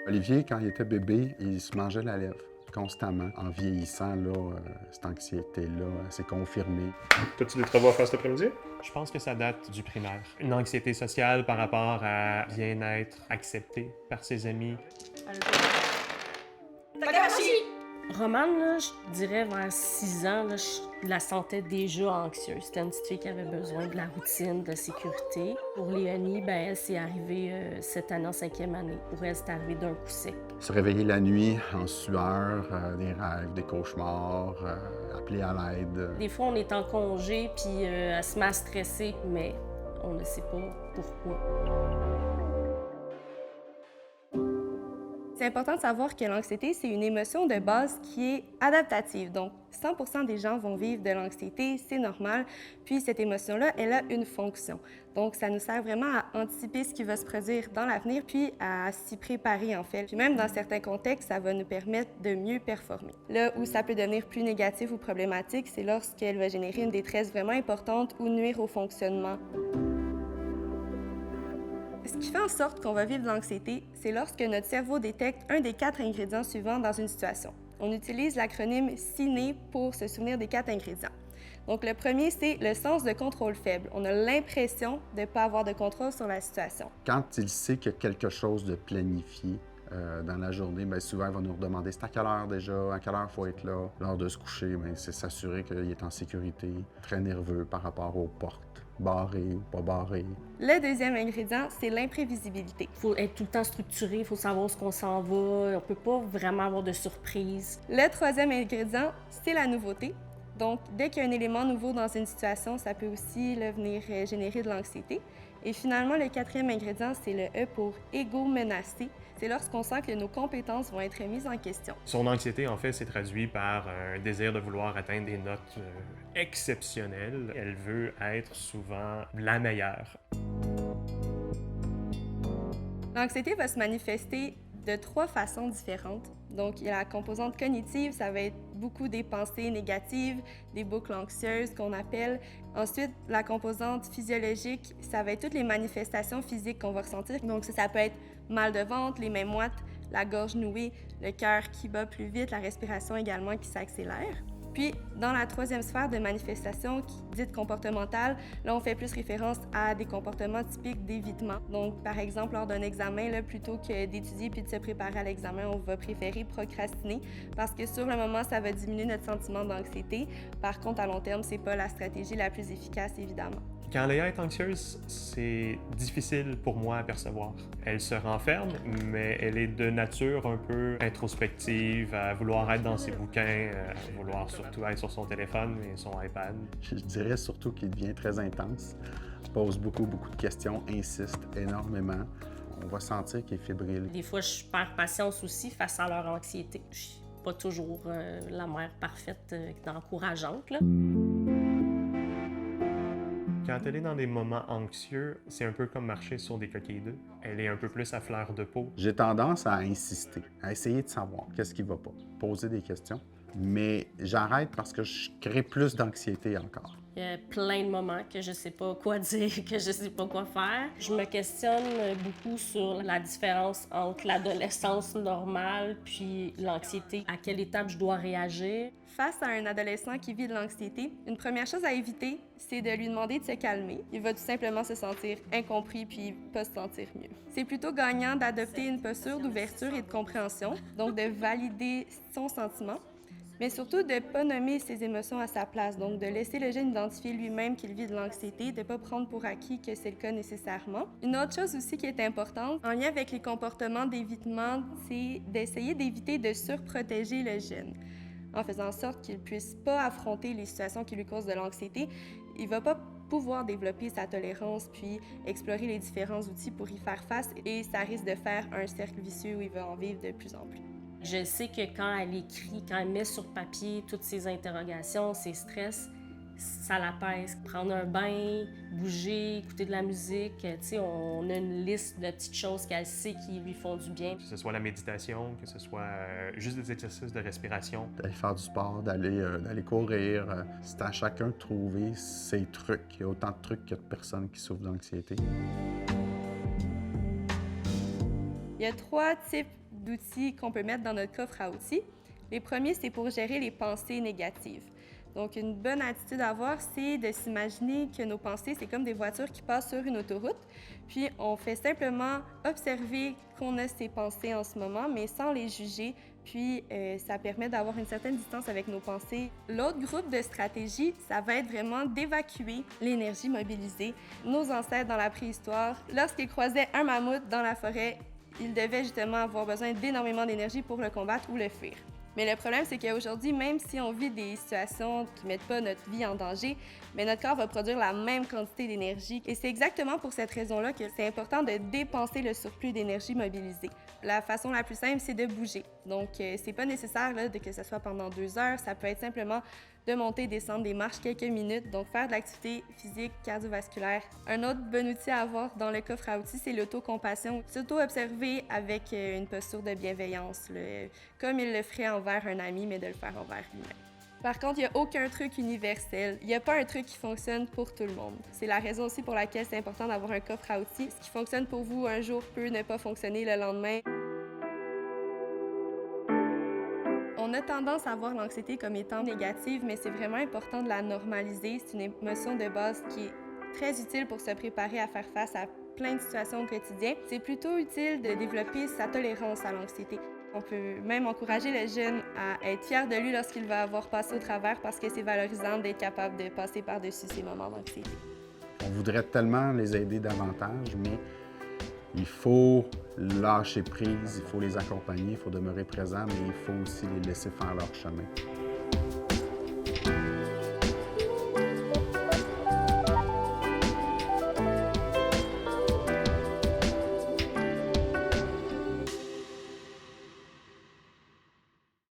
Olivier, quand il était bébé, il se mangeait la lèvre constamment. En vieillissant, là, cette anxiété-là s'est confirmée. As-tu des travaux à faire cet après-midi? Je pense que ça date du primaire. Une anxiété sociale par rapport à bien être accepté par ses amis. Romane, là, je dirais vers 6 ans, là, je la sentais déjà anxieuse. C'était une petite fille qui avait besoin de la routine, de la sécurité. Pour Léonie, ben, elle, c'est arrivé cette année en 5e année. Pour elle, c'est arrivé d'un coup sec. Se réveiller la nuit en sueur, des rêves, des cauchemars, appeler à l'aide. Des fois, on est en congé, puis elle se met à stresser, mais on ne sait pas pourquoi. C'est important de savoir que l'anxiété, c'est une émotion de base qui est adaptative. Donc, 100% des gens vont vivre de l'anxiété, c'est normal. Puis, cette émotion-là, elle a une fonction. Donc, ça nous sert vraiment à anticiper ce qui va se produire dans l'avenir, puis à s'y préparer, en fait. Puis même dans certains contextes, ça va nous permettre de mieux performer. Là où ça peut devenir plus négatif ou problématique, c'est lorsqu'elle va générer une détresse vraiment importante ou nuire au fonctionnement. Ce qui fait en sorte qu'on va vivre de l'anxiété, c'est lorsque notre cerveau détecte un des 4 ingrédients suivants dans une situation. On utilise l'acronyme CINE pour se souvenir des 4 ingrédients. Donc, le premier, c'est le sens de contrôle faible. On a l'impression de ne pas avoir de contrôle sur la situation. Quand il sait qu'il y a quelque chose de planifié dans la journée, bien, souvent, il va nous redemander c'est à quelle heure déjà, à quelle heure il faut être là. L'heure de se coucher, bien, c'est s'assurer qu'il est en sécurité, très nerveux par rapport aux portes. Barré ou pas barré. Le deuxième ingrédient, c'est l'imprévisibilité. Il faut être tout le temps structuré, il faut savoir où ce qu'on s'en va, on ne peut pas vraiment avoir de surprise. Le troisième ingrédient, c'est la nouveauté. Donc, dès qu'il y a un élément nouveau dans une situation, ça peut aussi là, venir générer de l'anxiété. Et finalement, le quatrième ingrédient, c'est le E pour égo menacé. C'est lorsqu'on sent que nos compétences vont être mises en question. Son anxiété, en fait, s'est traduit par un désir de vouloir atteindre des notes exceptionnelles. Elle veut être souvent la meilleure. L'anxiété va se manifester de 3 façons différentes. Donc, il y a la composante cognitive, ça va être beaucoup des pensées négatives, des boucles anxieuses qu'on appelle. Ensuite, la composante physiologique, ça va être toutes les manifestations physiques qu'on va ressentir. Donc, ça peut être mal de ventre, les mains moites, la gorge nouée, le cœur qui bat plus vite, la respiration également qui s'accélère. Puis, dans la troisième sphère de manifestation, dite comportementale, là, on fait plus référence à des comportements typiques d'évitement. Donc, par exemple, lors d'un examen, là, plutôt que d'étudier puis de se préparer à l'examen, on va préférer procrastiner parce que sur le moment, ça va diminuer notre sentiment d'anxiété. Par contre, à long terme, c'est pas la stratégie la plus efficace, évidemment. Quand Léa est anxieuse, c'est difficile pour moi à percevoir. Elle se renferme, mais elle est de nature un peu introspective, à vouloir être dans ses bouquins, à vouloir surtout être sur son téléphone et son iPad. Je dirais surtout qu'il devient très intense, pose beaucoup de questions, insiste énormément. On va sentir qu'il est fébrile. Des fois, je perds patience aussi face à leur anxiété. Je suis pas toujours la mère parfaite, encourageante, là. Quand elle est dans des moments anxieux, c'est un peu comme marcher sur des coquilles d'œufs. Elle est un peu plus à fleur de peau. J'ai tendance à insister, à essayer de savoir qu'est-ce qui va pas, poser des questions, mais j'arrête parce que je crée plus d'anxiété encore. Il y a plein de moments que je sais pas quoi dire, que je sais pas quoi faire. Je me questionne beaucoup sur la différence entre l'adolescence normale puis l'anxiété. À quelle étape je dois réagir? Face à un adolescent qui vit de l'anxiété, une première chose à éviter, c'est de lui demander de se calmer. Il va tout simplement se sentir incompris puis pas se sentir mieux. C'est plutôt gagnant d'adopter une posture d'ouverture et de compréhension, donc de valider son sentiment, mais surtout de ne pas nommer ses émotions à sa place, donc de laisser le jeune identifier lui-même qu'il vit de l'anxiété, de ne pas prendre pour acquis que c'est le cas nécessairement. Une autre chose aussi qui est importante, en lien avec les comportements d'évitement, c'est d'essayer d'éviter de surprotéger le jeune. En faisant en sorte qu'il ne puisse pas affronter les situations qui lui causent de l'anxiété, il ne va pas pouvoir développer sa tolérance puis explorer les différents outils pour y faire face et ça risque de faire un cercle vicieux où il va en vivre de plus en plus. Je sais que quand elle écrit, quand elle met sur papier toutes ses interrogations, ses stress, ça l'apaise. Prendre un bain, bouger, écouter de la musique, tu sais, on a une liste de petites choses qu'elle sait qui lui font du bien. Que ce soit la méditation, que ce soit juste des exercices de respiration. D'aller faire du sport, d'aller courir. C'est à chacun de trouver ses trucs. Il y a autant de trucs que de personnes qui souffrent d'anxiété. Il y a 3 types d'outils qu'on peut mettre dans notre coffre à outils. Les premiers, c'est pour gérer les pensées négatives. Donc, une bonne attitude à avoir, c'est de s'imaginer que nos pensées, c'est comme des voitures qui passent sur une autoroute. Puis, on fait simplement observer qu'on a ces pensées en ce moment, mais sans les juger. Puis, ça permet d'avoir une certaine distance avec nos pensées. L'autre groupe de stratégies, ça va être vraiment d'évacuer l'énergie mobilisée. Nos ancêtres dans la préhistoire, lorsqu'ils croisaient un mammouth dans la forêt, ils devaient justement avoir besoin d'énormément d'énergie pour le combattre ou le fuir. Mais le problème, c'est qu'aujourd'hui, même si on vit des situations qui ne mettent pas notre vie en danger, mais notre corps va produire la même quantité d'énergie. Et c'est exactement pour cette raison-là que c'est important de dépenser le surplus d'énergie mobilisée. La façon la plus simple, c'est de bouger. Donc, c'est pas nécessaire que ce soit pendant 2 heures. Ça peut être simplement de monter et descendre des marches quelques minutes. Donc, faire de l'activité physique, cardiovasculaire. Un autre bon outil à avoir dans le coffre à outils, c'est l'autocompassion. S'auto-observer avec une posture de bienveillance, comme il le ferait envers un ami, mais de le faire envers lui-même. Par contre, il n'y a aucun truc universel. Il n'y a pas un truc qui fonctionne pour tout le monde. C'est la raison aussi pour laquelle c'est important d'avoir un coffre à outils. Ce qui fonctionne pour vous un jour peut ne pas fonctionner le lendemain. On a tendance à voir l'anxiété comme étant négative, mais c'est vraiment important de la normaliser. C'est une émotion de base qui est très utile pour se préparer à faire face à plein de situations au quotidien. C'est plutôt utile de développer sa tolérance à l'anxiété. On peut même encourager le jeune à être fier de lui lorsqu'il va avoir passé au travers parce que c'est valorisant d'être capable de passer par-dessus ces moments d'anxiété. On voudrait tellement les aider davantage, mais il faut lâcher prise, il faut les accompagner, il faut demeurer présent, mais il faut aussi les laisser faire leur chemin.